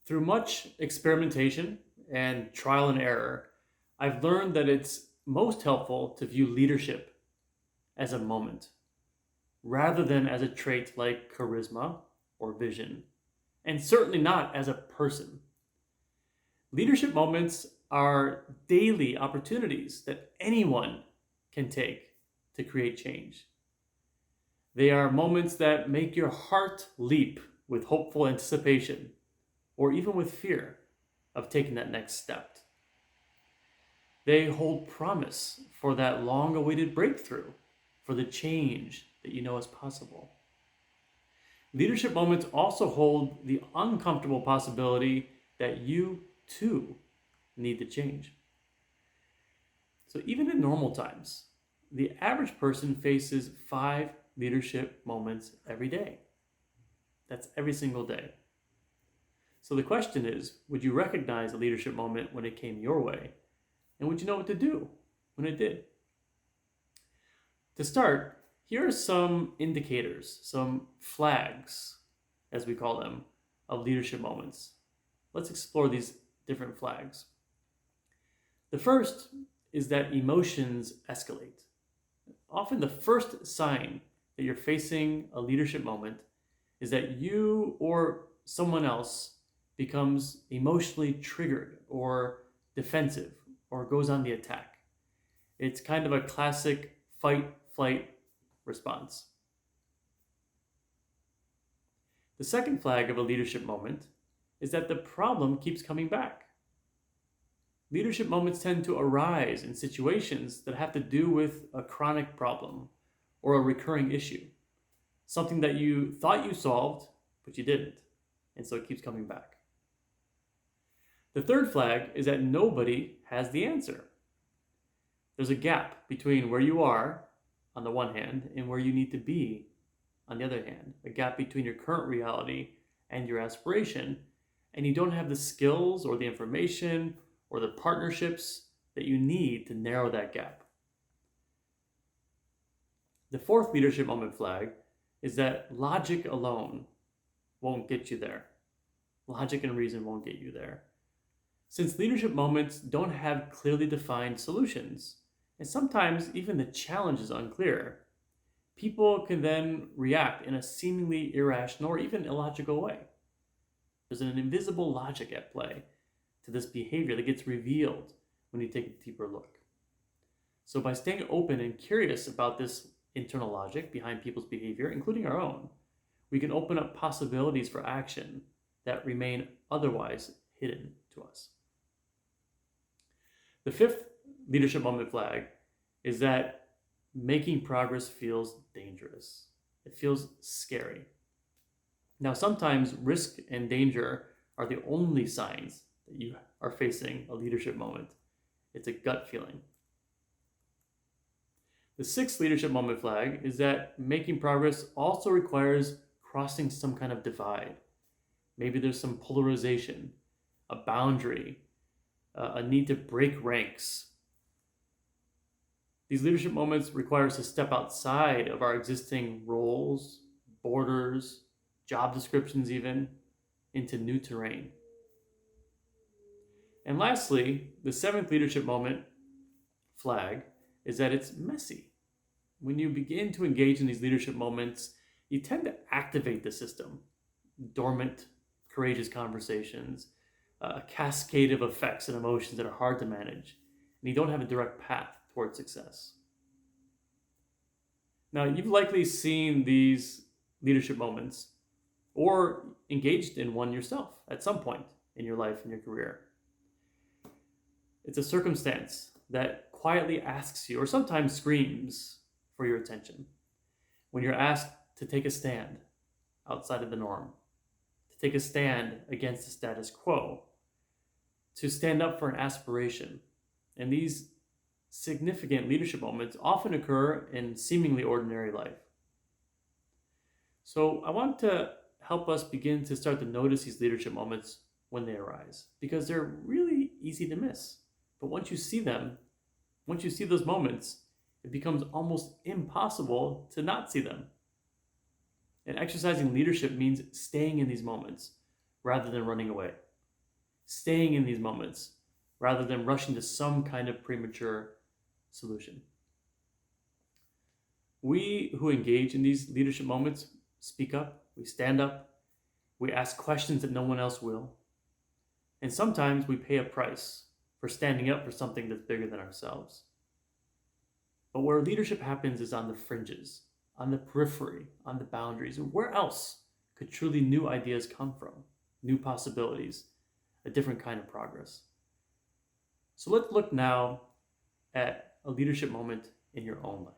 Through much experimentation and trial and error, I've learned that it's most helpful to view leadership as a moment rather than as a trait like charisma or vision, and certainly not as a person. Leadership moments are daily opportunities that anyone can take to create change. They are moments that make your heart leap with hopeful anticipation or even with fear of taking that next step. They hold promise for that long awaited breakthrough, for the change that you know is possible. Leadership moments also hold the uncomfortable possibility that you too need to change. So, even in normal times, the average person faces 5 leadership moments every day. That's every single day. So, the question is, would you recognize a leadership moment when it came your way? And would you know what to do when it did? To start, here are some indicators, some flags, as we call them, of leadership moments. Let's explore these different flags. The first is that emotions escalate. Often the first sign that you're facing a leadership moment is that you or someone else becomes emotionally triggered or defensive or goes on the attack. It's kind of a classic fight, flight response. The second flag of a leadership moment is that the problem keeps coming back. Leadership moments tend to arise in situations that have to do with a chronic problem or a recurring issue, something that you thought you solved, but you didn't, and so it keeps coming back. The third flag is that nobody has the answer. There's a gap between where you are, on the one hand, and where you need to be, on the other hand. A gap between your current reality and your aspiration, and you don't have the skills or the information or the partnerships that you need to narrow that gap. The fourth leadership moment flag is that logic alone won't get you there. Logic and reason won't get you there. Since leadership moments don't have clearly defined solutions, and sometimes even the challenge is unclear, people can then react in a seemingly irrational or even illogical way. There's an invisible logic at play to this behavior that gets revealed when you take a deeper look. So by staying open and curious about this internal logic behind people's behavior, including our own, we can open up possibilities for action that remain otherwise hidden to us. The fifth leadership moment flag is that making progress feels dangerous. It feels scary. Now, sometimes risk and danger are the only signs that you are facing a leadership moment. It's a gut feeling. The sixth leadership moment flag is that making progress also requires crossing some kind of divide. Maybe there's some polarization, a boundary, a need to break ranks. These leadership moments require us to step outside of our existing roles, borders, job descriptions even, into new terrain. And lastly, the seventh leadership moment flag is that it's messy. When you begin to engage in these leadership moments, you tend to activate the system. Dormant, courageous conversations, a cascade of effects and emotions that are hard to manage, and you don't have a direct path towards success. Now, you've likely seen these leadership moments or engaged in one yourself at some point in your life and your career. It's a circumstance that quietly asks you, or sometimes screams, for your attention. When you're asked to take a stand outside of the norm, to take a stand against the status quo, to stand up for an aspiration. And these significant leadership moments often occur in seemingly ordinary life. So I want to help us begin to start to notice these leadership moments when they arise, because they're really easy to miss. But once you see them, once you see those moments, it becomes almost impossible to not see them. And exercising leadership means staying in these moments rather than running away. staying in these moments rather than rushing to some kind of premature solution. We who engage in these leadership moments speak up, we stand up, we ask questions that no one else will, and sometimes we pay a price for standing up for something that's bigger than ourselves. But where leadership happens is on the fringes, on the periphery, on the boundaries. And where else could truly new ideas come from? New possibilities, a different kind of progress. So let's look now at a leadership moment in your own life.